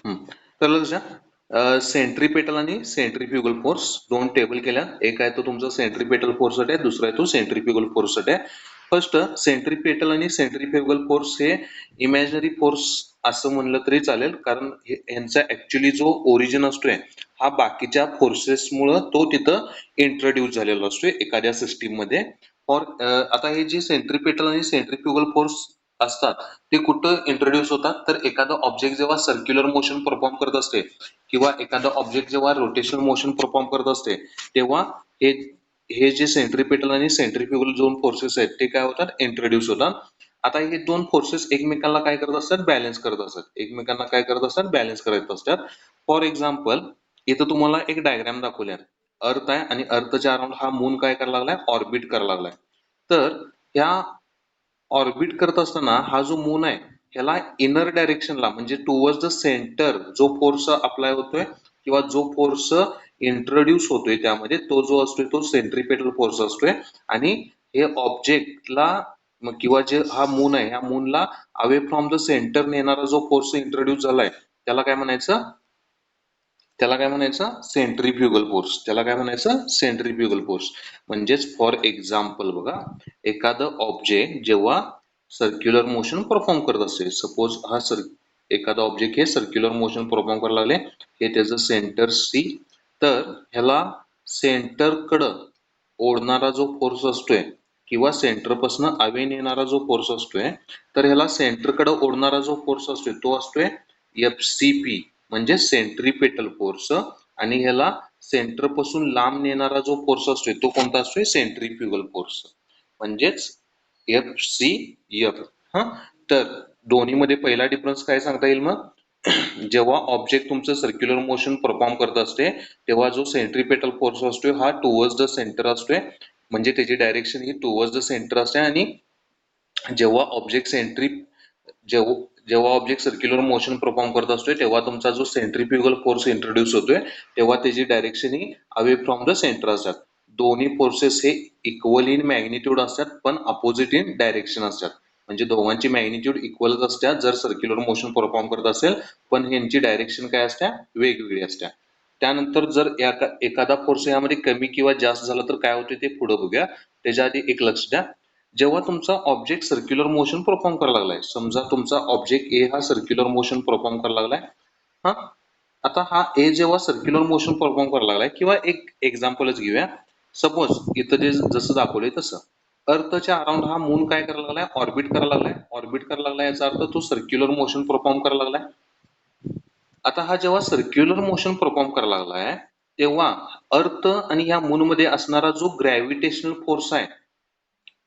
तर लक्ष द्या, सेंट्रीपेटल आणि सेंट्रीफ्युगल फोर्स दोन टेबल केल्या. एक आहे तो तुमचा सेंट्रीपेटल फोर्स आहे, दुसरा आहे तो सेंट्रीफ्युगल फोर्स आहे. फर्स्ट सेंट्रीपेटल आणि सेंट्रीफ्युगल फोर्स हे इमॅजिनरी फोर्स असं म्हणलं तरी चालेल, कारण यांचा ऍक्च्युली जो ओरिजिन असतोय हा बाकीच्या फोर्सेसमुळे तो तिथं इंट्रोड्यूस झालेला असतोय एखाद्या सिस्टीम मध्ये. फॉर आता हे जे सेंट्रीपेटल आणि सेंट्रीफ्युगल फोर्स असतात ते कुठं इंट्रोड्यूस होतात, तर एखादा ऑब्जेक्ट जेव्हा सर्क्युलर मोशन परफॉर्म करत असते किंवा एखादा ऑब्जेक्ट जेव्हा रोटेशनल मोशन परफॉर्म करत असते, तेव्हा हे हे जे सेंट्रीपेटल आणि सेंट्रीफ्युगल दोन फोर्सेस आहेत ते काय होतात, इंट्रोड्यूस होतात. आता हे दोन फोर्सेस एकमेकांना काय करत असतात, बॅलन्स करत असतात. एकमेकांना काय करत असतात, बॅलन्स करत असतात. फॉर एक्झाम्पल, इथं तुम्हाला एक डायग्राम दाखवल्या. अर्थ आहे आणि अर्थच्या अराउंड हा मून काय करायला लागलाय, ऑर्बिट करायला लागलाय. तर ह्या ऑर्बिट करत असताना हा जो मून आहे ह्याला इनर डायरेक्शनला म्हणजे टुवर्ड्स द सेंटर जो फोर्स अप्लाय होतोय किंवा जो फोर्स इंट्रोड्यूस होतोय त्यामध्ये तो जो असतोय तो सेंट्रीपेटल फोर्स असतोय. आणि हे ऑब्जेक्टला किंवा जे हा मून आहे ह्या मूनला अवे फ्रॉम द सेंटर नेणारा जो फोर्स इंट्रोड्यूस झालाय त्याला काय म्हणायचं, त्याला काय म्हणायचं, सेंट्रीफ्युगल फोर्स. त्याला काय म्हणायचं, सेंट्रीफ्युगल फोर्स. म्हणजेच फॉर एक्झाम्पल बघा, एखादं ऑब्जेक्ट जेव्हा सर्क्युलर मोशन परफॉर्म करत असते, सपोज हा एखादा ऑब्जेक्ट हे सर्क्युलर मोशन परफॉर्म करायला लागले, हे त्याचं सेंटर सी. तर ह्याला सेंटरकडं ओढणारा जो फोर्स असतोय किंवा सेंटरपासून अवे नेणारा जो फोर्स असतोय, तर ह्याला सेंटरकडे ओढणारा जो फोर्स असतोय तो असतोय एफसीपी म्हणजे सेंट्रीपेटल फोर्स. आणि ह्याला सेंटर पासून लांब नेणारा जो फोर्स असतोय तो कोणता असतोय, सेंट्रीफ्युगल फोर्स म्हणजेच एफ सी एफ. हा, तर दोन्हीमध्ये पहिला डिफरन्स काय सांगता येईल मग, जेव्हा ऑब्जेक्ट तुमचं सर्क्युलर मोशन परफॉर्म करत असते तेव्हा जो सेंट्रीपेटल फोर्स असतोय हा टुवर्ड्स द सेंटर असतोय, म्हणजे त्याची direction he towards the centre असते. आणि जेव्हा ऑब्जेक्ट जेव्हा ऑब्जेक्ट सर्क्युलर मोशन परफॉर्म करत असतोय तेव्हा तुमचा जो सेंट्रीफ्युगल फोर्स इंट्रोड्यूस होतोय तेव्हा त्याची direction he away from the centre असतात. दोन्ही फोर्सेस हे इक्वल इन मॅग्निट्यूड असतात पण अपोजिट इन डायरेक्शन असतात. म्हणजे दोघांची मॅग्निट्यूड इक्वलच असतात जर सर्क्युलर मोशन परफॉर्म करत असेल, पण यांची डायरेक्शन काय असत्या, वेगवेगळी असत्या. त्यानंतर जर एखादा फोर्स यामध्ये कमी किंवा जास्त झाला तर काय होते ते पुढे बघूया. त्याच्या आधी एक लक्ष द्या, जेव्हा तुमचा ऑब्जेक्ट सर्क्युलर मोशन परफॉर्म करायला लागलाय, समजा तुमचा ऑब्जेक्ट ए हा सर्क्युलर मोशन परफॉर्म करायला लागलाय. हा, आता हा ए जेव्हा सर्क्युलर मोशन परफॉर्म करायला लागलाय, किंवा एक एक्झाम्पलच घेऊया, सपोज इथं जे जसं दाखवलंय तसं अर्थच्या अराउंड हा मून काय करायला लागलाय, ऑर्बिट करायला लागलाय. ऑर्बिट करायला लागलाय याचा अर्थ तो सर्क्युलर मोशन परफॉर्म करायला लागलाय. आता हा जेव्हा सर्क्युलर मोशन परफॉर्म करायला लागलाय तेव्हा अर्थ आणि ह्या मून मध्ये असणारा जो ग्रॅव्हिटेशनल फोर्स आहे,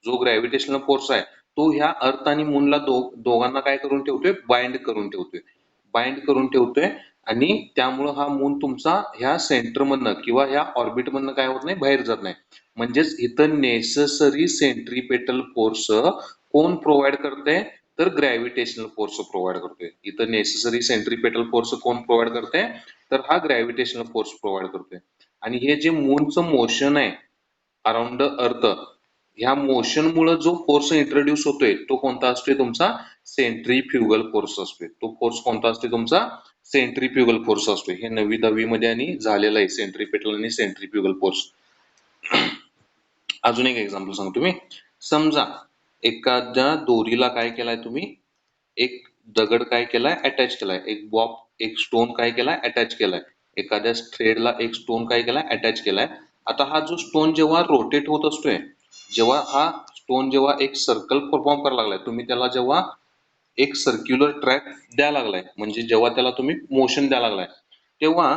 जो ग्रॅव्हिटेशनल फोर्स आहे तो ह्या अर्थ आणि मूनला दोघांना काय करून ठेवतोय, बाइंड करून ठेवतोय. बाइंड करून ठेवतोय आणि त्यामुळं हा मून तुमचा ह्या सेंटर मधनं किंवा ह्या ऑर्बिट मधनं काय होत नाही, बाहेर जात नाही. म्हणजेच इथं नेसेसरी सेंट्रीपेटल फोर्स कोण प्रोव्हाइड करते, तर ग्रॅव्हिटेशनल फोर्स प्रोव्हाइड करतोय. इथं नेसेसरी सेंट्रीपेटल फोर्स कोण प्रोव्हाइड करते, तर हा ग्रॅव्हिटेशनल फोर्स प्रोव्हाइड करतोय. आणि हे जे मूनचं मोशन आहे अराउंड द अर्थ, ह्या मोशन मुळे जो फोर्स इंट्रोड्यूस होतोय तो कोणता असतोय, तुमचा सेंट्रीफ्युगल फोर्स असतोय. तो फोर्स कोणता असतोय, तुमचा सेंट्रीफ्युगल फोर्स असतोय. हे 9वी 10वी मध्ये आणि झालेलं आहे सेंट्रीपेटल आणि सेंट्रीफ्युगल फोर्स. अजून एक एक्झाम्पल सांगतो मी. समजा एखाद्या दोरीला काय केलाय तुम्ही, एक दगड काय केलाय, अटॅच केलाय. एक बॉब, एक स्टोन काय केलाय, अटॅच केलाय. एखाद्या थ्रेडला एक स्टोन काय केलाय, अटॅच केलाय. आता हा जो स्टोन जेव्हा रोटेट होत असतोय, जेव्हा हा स्टोन जेव्हा एक सर्कल परफॉर्म करायला लागलाय, तुम्ही त्याला जेव्हा एक सर्क्युलर ट्रॅक द्यायला लागलाय, म्हणजे जेव्हा त्याला तुम्ही मोशन द्यायला लागलाय, तेव्हा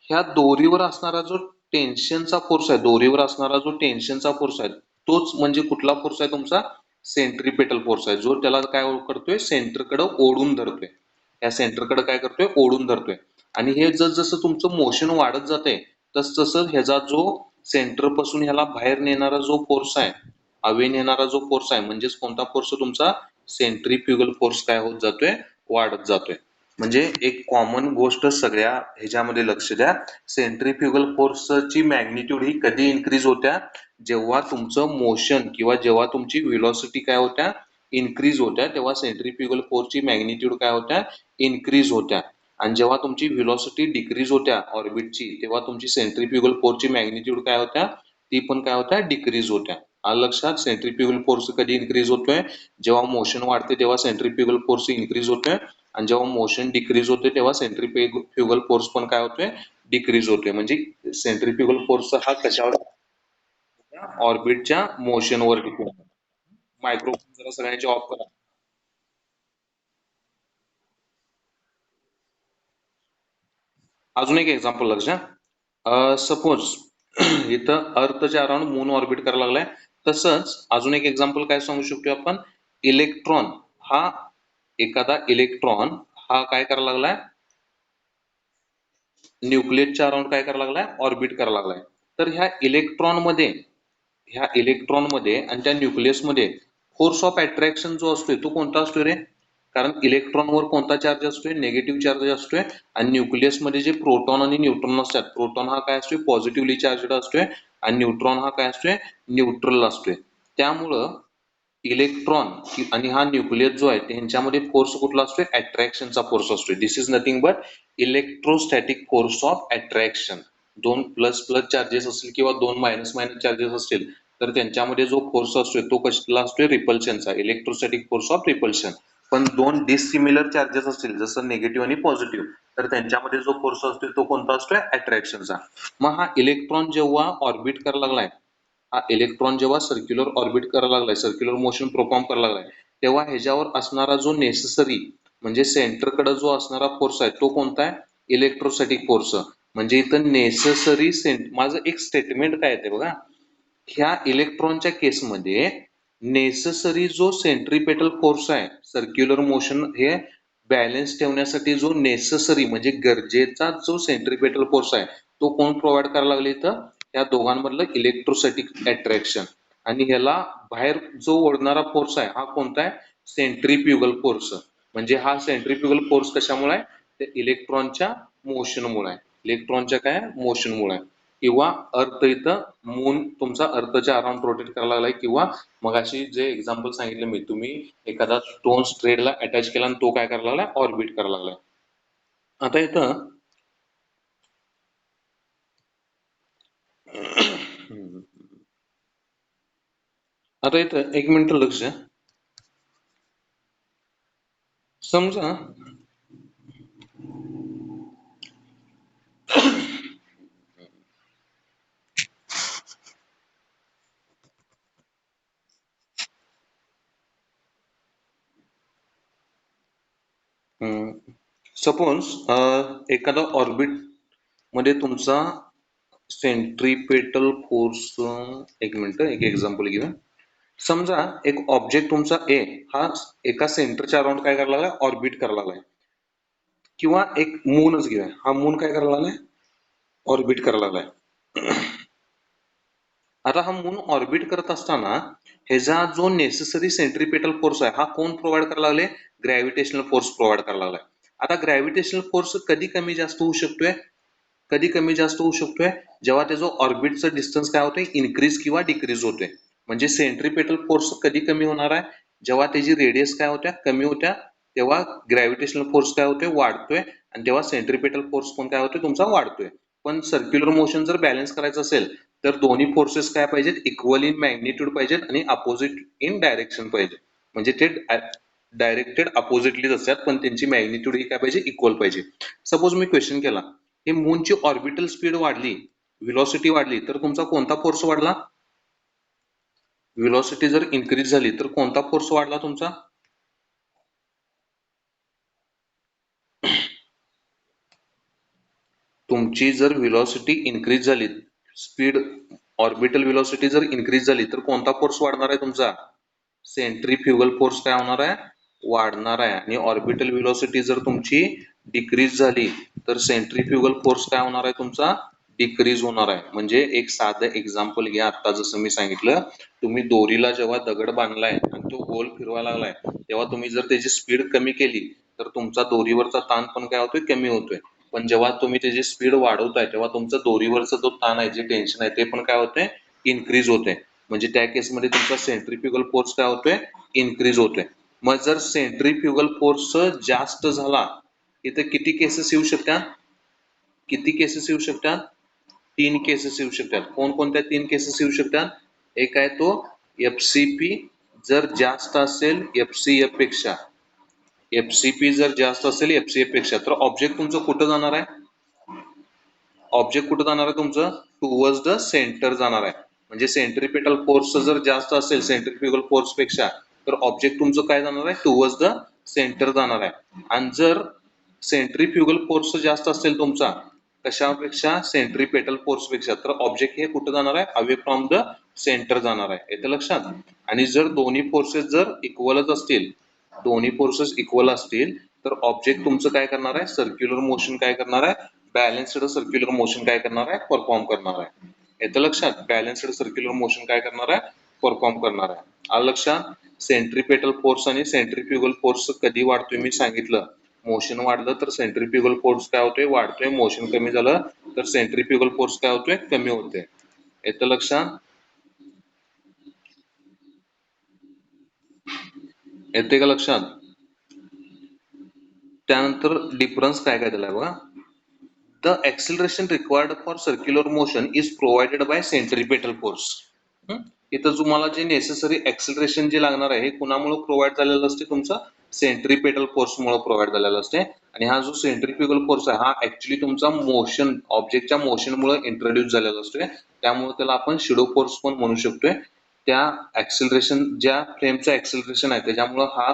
ह्या दोरीवर असणारा जो टेन्शनचा फोर्स आहे, दोरीवर असणारा जो टेन्शनचा फोर्स आहे तोच म्हणजे कुठला फोर्स आहे, तुमचा सेंट्रीपेटल फोर्स आहे, जो त्याला काय करतोय, सेंटरकडे ओढून धरतोय. या सेंटरकडे काय करतोय, ओढून धरतोय. आणि हे जसं तुमचं मोशन वाढत जाते तस तसं ह्याचा जो सेंटर पासून ह्याला बाहेर नेणारा जो फोर्स आहे, अवे नेणारा जो फोर्स आहे, म्हणजेच कोणता फोर्स, तुमचा सेंट्रीफ्युगल फोर्स काय होत जातोय, वाढत जातोय. म्हणजे एक कॉमन गोष्ट सगळ्या ह्याच्यामध्ये लक्ष द्या, सेंट्रीफ्युगल फोर्सची मॅग्निट्यूड ही कधी इन्क्रीज होत्या, जेव्हा तुमचं मोशन किंवा जेव्हा तुमची व्हेलॉसिटी काय होत्या, इन्क्रीज होत्या, तेव्हा सेंट्रीफ्युगल फोर्सची मॅग्निट्यूड काय होत्या, इन्क्रीज होत्या. आणि जेव्हा तुमची व्हेलॉसिटी डिक्रीज होत्या ऑर्बिटची तेव्हा तुमची सेंट्रीफ्युगल फोर्सची मॅग्निट्यूड काय होत्या, ती पण काय होत्या, डिक्रीज होत्या. आलं लक्षात? सेंट्रीफ्युगल फोर्स कधी इन्क्रीज होतोय, जेव्हा मोशन वाढते तेव्हा सेंट्रीफ्युगल फोर्स इन्क्रीज होतोय, आणि जेव्हा मोशन डिक्रीज होते तेव्हा सेंट्रीफ्युगल फोर्स पण काय होतोय, डिक्रीज होतोय. म्हणजे सेंट्रीफ्युगल फोर्स हा कशावर, ऑर्बिटच्या मोशनवर डिपेंड. मायक्रोफोन जरा सगळ्यांचे ऑफ करा. अजून एक एक्झाम्पल लक्ष द्या. सपोज इथं अर्थच्या अराउंड मून ऑर्बिट करायला लागलाय. तसंच अजून एक एक्झाम्पल काय सांगू शकतो आपण, इलेक्ट्रॉन हा, एखादा इलेक्ट्रॉन हा काय करायला लागलाय, न्यूक्लियसच्या अराउंड काय करायला लागलाय, ऑर्बिट करायला लागलाय. तर ह्या इलेक्ट्रॉन मध्ये आणि त्या न्यूक्लियस मध्ये फोर्स ऑफ अट्रॅक्शन जो असतोय तो कोणता असतोय रे? कारण इलेक्ट्रॉनवर कोणता चार्ज असतोय, निगेटिव्ह चार्ज असतोय, आणि न्यूक्लियस मध्ये जे प्रोटॉन आणि न्यूट्रॉन असतात, प्रोटॉन हा काय असतोय, पॉझिटिव्हली चार्जड असतोय, आणि न्यूट्रॉन हा काय असतोय, न्यूट्रल असतोय. त्यामुळं इलेक्ट्रॉन आणि हा न्यूक्लियस जो आहे त्यांच्यामध्ये फोर्स कुठला असतोय, अट्रॅक्शनचा फोर्स असतोय. This is nothing but electrostatic force of attraction. दोन प्लस प्लस चार्जेस असतील किंवा दोन मायनस मायनस चार्जेस असतील तर त्यांच्यामध्ये जो फोर्स असतोय तो कसला असतोय, रिपल्शनचा, इलेक्ट्रोस्टॅटिक फोर्स ऑफ रिपल्शन. पण दोन डिसिमिलर चार्जेस असतील जसं निगेटिव्ह आणि पॉझिटिव्ह तर त्यांच्यामध्ये जो फोर्स असतोय तो कोणता असतोय, अट्रॅक्शनचा. मग हा इलेक्ट्रॉन जेव्हा ऑर्बिट करायला लागलाय, हा इलेक्ट्रॉन जेव्हा सर्क्युलर ऑर्बिट करायला लागलाय, सर्क्युलर मोशन परफॉर्म करायला लागलाय, तेव्हा ह्याच्यावर असणारा जो नेसेसरी म्हणजे सेंटरकडे जो असणारा फोर्स आहे तो कोणता आहे, इलेक्ट्रोस्टॅटिक फोर्स. म्हणजे इथं नेसेसरी माझं एक स्टेटमेंट काय येते बघा, ह्या इलेक्ट्रॉनच्या केसमध्ये नेसेसरी जो सेंट्रीपेटल फोर्स आहे सर्क्युलर मोशन हे बॅलन्स ठेवण्यासाठी जो नेसेसरी म्हणजे गरजेचा जो सेंट्रीपेटल फोर्स आहे तो कोण प्रोव्हाइड करायला लागले, तर या दोघांमधलं इलेक्ट्रोस्टॅटिक अट्रॅक्शन. आणि ह्याला बाहेर जो ओढणारा फोर्स आहे हा कोणता आहे, सेंट्रीफ्युगल फोर्स. म्हणजे हा सेंट्रीफ्युगल फोर्स कशामुळे आहे, ते इलेक्ट्रॉनच्या मोशनमुळे आहे, इलेक्ट्रॉनच्या काय मोशनमुळे आहे. किंवा अर्थ इथं मून तुमचा अर्थच्या अराउंड रोटेट करायला लागलाय, किंवा मगाशी जे एक्झाम्पल सांगितलं मी, तुम्ही एखादा स्टोन स्ट्रेडला अटॅच केला आणि तो काय करायला लागलाय, ऑर्बिट करायला लागलाय. आता इथं एक मिनिट लक्ष द्या. समजा सपोज एखादा ऑर्बिट मध्ये तुमचा सेंट्रीपेटल फोर्स, एक मिनिट एक एक्झाम्पल घेऊया. समजा एक ऑब्जेक्ट तुमचा ए हा एका सेंटरच्या अराउंड काय करायला लागलाय, ऑर्बिट करायला लागलाय. किंवा एक मूनच घेऊया, हा मून काय करायला लागलाय, ऑर्बिट करायला लागलाय. आता हा मून ऑर्बिट करत असताना ह्याचा जो नेसेसरी सेंट्रीपेटल फोर्स आहे हा कोण प्रोव्हाइड करायला लागले, ग्रॅव्हिटेशनल फोर्स प्रोव्हाइड करायला लागलाय. आता ग्रॅव्हिटेशनल फोर्स कधी कमी जास्त होऊ शकतोय, कधी कमी जास्त होऊ शकतोय, जेव्हा त्याचं ऑर्बिटचं डिस्टन्स काय होतंय, इन्क्रीज किंवा डिक्रीज होतोय. म्हणजे सेंट्रीपेटल फोर्स कधी कमी होणार आहे, जेव्हा त्याची रेडियस काय होत्या, कमी होत्या, तेव्हा ग्रॅव्हिटेशनल फोर्स काय होतोय, वाढतोय, आणि तेव्हा सेंट्रीपेटल फोर्स पण काय होतोय, तुमचा वाढतोय. पण सर्क्युलर मोशन जर बॅलन्स करायचं असेल तर दोन्ही फोर्सेस काय पाहिजेत, इक्वल इन मॅग्निट्यूड पाहिजेत आणि अपोजिट इन डायरेक्शन पाहिजे. म्हणजे ते डायरेक्टेड अपोजिटलीच असतात पण त्यांची मॅग्निट्यूड ही काय पाहिजे, इक्वल पाहिजे. सपोज मी क्वेश्चन केला, हे मूनची ऑर्बिटल स्पीड वाढली, व्हेलॉसिटी वाढली तर तुमचा कोणता फोर्स वाढला, व्हेलॉसिटी जर इन्क्रीज झाली तर कोणता फोर्स वाढला तुमचा, तुमची जर व्हेलॉसिटी इन्क्रीज झाली, स्पीड ऑर्बिटल व्हेलॉसिटी जर इन्क्रीज झाली तर कोणता फोर्स वाढणार आहे तुमचा, सेंट्रीफ्युगल फोर्स काय होणार आहे, वाढणार आहे. आणि ऑर्बिटल व्हेलॉसिटी जर तुमची डिक्रीज झाली तर सेंट्रीफ्युगल फोर्स काय होणार आहे तुमचा, डिक्रीज होणार आहे. म्हणजे एक साधं एक्झाम्पल घ्या, आता जसं मी सांगितलं, तुम्ही दोरीला जेव्हा दगड बांधलाय आणि तो गोल फिरवायला लागलाय तेव्हा तुम्ही जर त्याची स्पीड कमी केली तर तुमचा दोरीवरचा ताण पण काय होतोय, कमी होतोय. पण जेव्हा तुम्ही त्याची स्पीड वाढवताय तेव्हा तुमचा दोरीवरचा जो ताण आहे, जे टेन्शन आहे ते पण काय होतंय, इन्क्रीज होते. म्हणजे त्या केसमध्ये तुमचा सेंट्रीफ्युगल फोर्स काय होतोय, इन्क्रीज होतोय. मग जर सेंट्रीफ्युगल फोर्स जास्त झाला इथं किती केसेस येऊ शकतात? किती केसेस येऊ शकतात? 3 केसेस येऊ शकतात. कोणकोणत्या 3 केसेस येऊ शकतात? एक आहे तो FCP जर जास्त असेल FCF पेक्षा, FCP जर जास्त असेल FCF पेक्षा, तर ऑब्जेक्ट तुमचं कुठं जाणार आहे? ऑब्जेक्ट कुठं जाणार आहे तुमचं? टुवर्ड्स द सेंटर जाणार आहे. म्हणजे सेंट्रिपेटल फोर्स जर जास्त असेल सेंट्रिफ्युगल फोर्स पेक्षा, तर ऑब्जेक्ट तुमचं काय जाणार आहे? टुवर्ड्स द सेंटर जाणार आहे. आणि जर सेंट्रिफ्युगल फोर्स जास्त असेल तुमचा कशापेक्षा? सेंट्रिपेटल फोर्स पेक्षा, तर ऑब्जेक्ट हे कुठं जाणार आहे? अवे फ्रॉम द सेंटर जाणार आहे. येतं लक्षात? आणि जर दोन्ही फोर्सेस जर इक्वलच असतील, दोन्ही फोर्सेस इक्वल असतील, तर ऑब्जेक्ट तुमचं काय करणार आहे? सर्क्युलर मोशन काय करणार आहे? बॅलन्स्ड सर्क्युलर मोशन काय करणार आहे? परफॉर्म करणार आहे. येतं लक्षात? बॅलन्स्ड सर्क्युलर मोशन काय करणार आहे? परफॉर्म करणार आहे. आलं लक्षात? सेंट्रिपेटल फोर्स आणि सेंट्रिफ्युगल फोर्स कधी वाढतोय मी सांगितलं. मोशन वाढलं तर सेंट्रिफ्युगल फोर्स काय होतोय? वाढतोय. मोशन कमी झालं तर सेंट्रिफ्युगल फोर्स काय होतोय? कमी होतोय. येतं लक्षात? येते का लक्षात? त्यानंतर डिफरन्स काय काय दिलाय बघा. The acceleration required for circular motion is provided by centripetal force. इथं तुम्हाला जे नेसेसरी ऍक्सिलरेशन जे लागणार आहे हे कुणामुळे प्रोव्हाइड झालेलं असते? तुमचा सेंट्रिपेटल फोर्स मुळे प्रोव्हाइड झालेला असते. आणि हा जो सेंट्रिफ्युगल फोर्स आहे हा ऍक्च्युली तुमचा मोशन, ऑब्जेक्टच्या मोशन मुळे इंट्रोड्यूस झालेला असतोय. त्यामुळे त्याला आपण शिडो फोर्स पण म्हणू शकतोय. त्या ऍक्सिलरेशन, ज्या फ्रेमचं ऍक्सिलरेशन आहे त्याच्यामुळे हा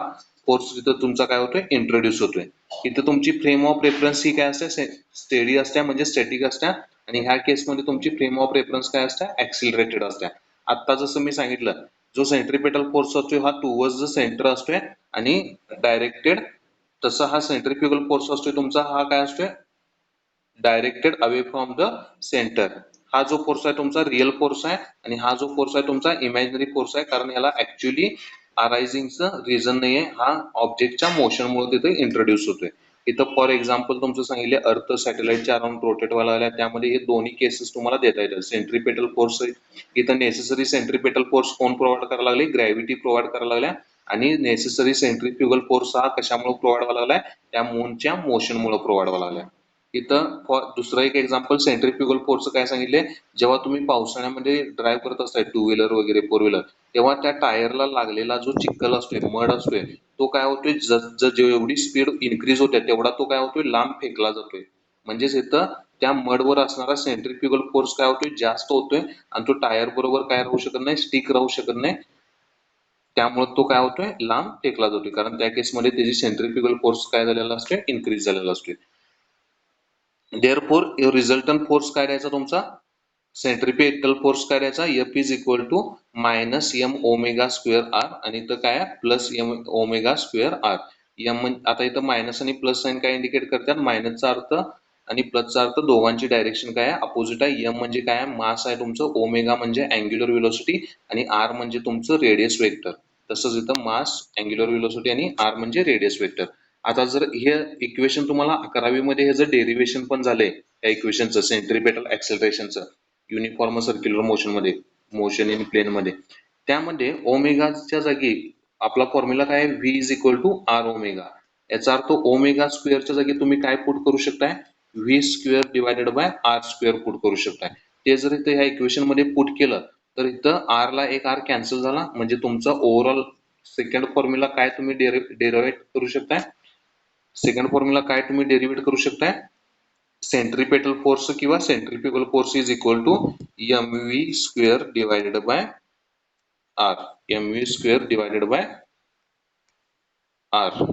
फोर्स तिथं तुमचा काय होतोय? इंट्रोड्यूस होतोय. इथं तुमची फ्रेम ऑफ रेफरन्स ही काय असते? स्टेडी असते, म्हणजे स्टॅटिक असते. आणि ह्या केसमध्ये तुमची फ्रेम ऑफ रेफरन्स काय असते? ऍक्सिलरेटेड असते. आता जसं मी सांगितलं, जो सेंट्रिपेटल फोर्स असतोय हा टुवर्ड्स द सेंटर असतोय आणि डायरेक्टेड. तसा हा सेंट्रिफ्युगल फोर्स असतोय तुमचा, हा काय असतोय? Directed away from the centre. हा जो फोर्स आहे तुमचा रिअल फोर्स आहे, आणि हा जो फोर्स आहे तुमचा इमॅजिनरी फोर्स आहे, कारण ह्याला ऍक्च्युली अरायझिंगचं रिझन नाहीये. हा ऑब्जेक्टच्या मोशनमुळे तिथे इंट्रोड्यूस होतोय. इथं फॉर एक्झाम्पल तुमचं सांगितले अर्थ सॅटेलाइटच्या अराउंड रोटेट व्हायला लागल्या, त्यामध्ये हे दोन्ही केसेस तुम्हाला देता येतात. सेंट्रिपेटल फोर्स इथं नेसेसरी सेंट्रिपेटल फोर्स कोण प्रोव्हाइड करायला लागले? ग्रॅव्हिटी प्रोव्हाइड करायला लागल्या. आणि नेसेसरी सेंट्रिफ्युगल फोर्स हा कशामुळे प्रोव्हाइड व्हायला लागलाय? त्या मूनच्या मोशनमुळे प्रोव्हाइड व्हायला लागलाय. इथं दुसरं एक एक्झाम्पल सेंट्रिफ्युगल फोर्स काय सांगितले? जेव्हा तुम्ही पावसाळ्यामध्ये ड्राईव्ह करत असताय टू व्हीलर वगैरे फोर व्हीलर, तेव्हा त्या टायरला लागलेला जो चिखल असतोय, मड असतोय, तो काय होतोय? जेवढी स्पीड इन्क्रीज होते तेवढा तो काय होतोय? लांब फेकला जातोय. म्हणजेच इथं त्या मडवर असणारा सेंट्रिफ्युगल फोर्स काय होतोय? जास्त होतोय. आणि तो टायर बरोबर काय राहू शकत नाही? स्टिक राहू शकत नाही. त्यामुळे तो काय होतोय? लांब फेकला जातोय, कारण त्या केसमध्ये त्याची सेंट्रिफ्युगल फोर्स काय झालेला असतोय? इन्क्रीज झालेला असतोय. Therefore रिझल्टंट फोर्स काय द्यायचा तुमचा? सेंट्रिपेटल फोर्स काय द्यायचा? F is equal to minus M omega square R, आणि इथं काय plus M omega square R. M आता इथं मायनस आणि प्लस साइन काय इंडिकेट करतात? मायनसचा अर्थ आणि प्लसचा अर्थ दोघांची डायरेक्शन काय आहे? अपोजिट आहे. एम म्हणजे काय? मास आहे तुमचं. ओमेगा म्हणजे अँग्युलर व्हेलॉसिटी, आणि आर म्हणजे तुमचं रेडियस वेक्टर. तसंच इथं मास, अँग्युलर व्हेलॉसिटी आणि आर म्हणजे रेडियस वेक्टर. आता जर हे इक्वेशन तुम्हाला 11वी मध्ये हे जर डेरिव्हेशन पण झाले या इक्वेशनचं, सेंट्रिपेटल ऍक्सेलरेशनचं युनिफॉर्म सर्क्युलर मोशन मध्ये, मोशन इन प्लेन मध्ये, त्यामध्ये ओमेगाच्या जागी आपला फॉर्म्युला काय आहे? V is equal to R omega. याचा अर्थ ओमेगा स्क्वेअरच्या जागी तुम्ही काय पुट करू शकताय? V square divided by R square put करू शकताय. ते जर इथं ह्या इक्वेशन मध्ये पुट केलं तर इथं आर ला एक आर कॅन्सल झाला, म्हणजे तुमचा ओव्हरऑल सेकंड फॉर्म्युला काय तुम्ही डेरिव्हेट करू शकताय? सेकंड फॉर्म्युला काय तुम्ही डेरिव्हेट करू शकताय? सेंट्रिपेटल फोर्स किंवा centrifugal force is equal to M V square divided by R. M V square divided by R.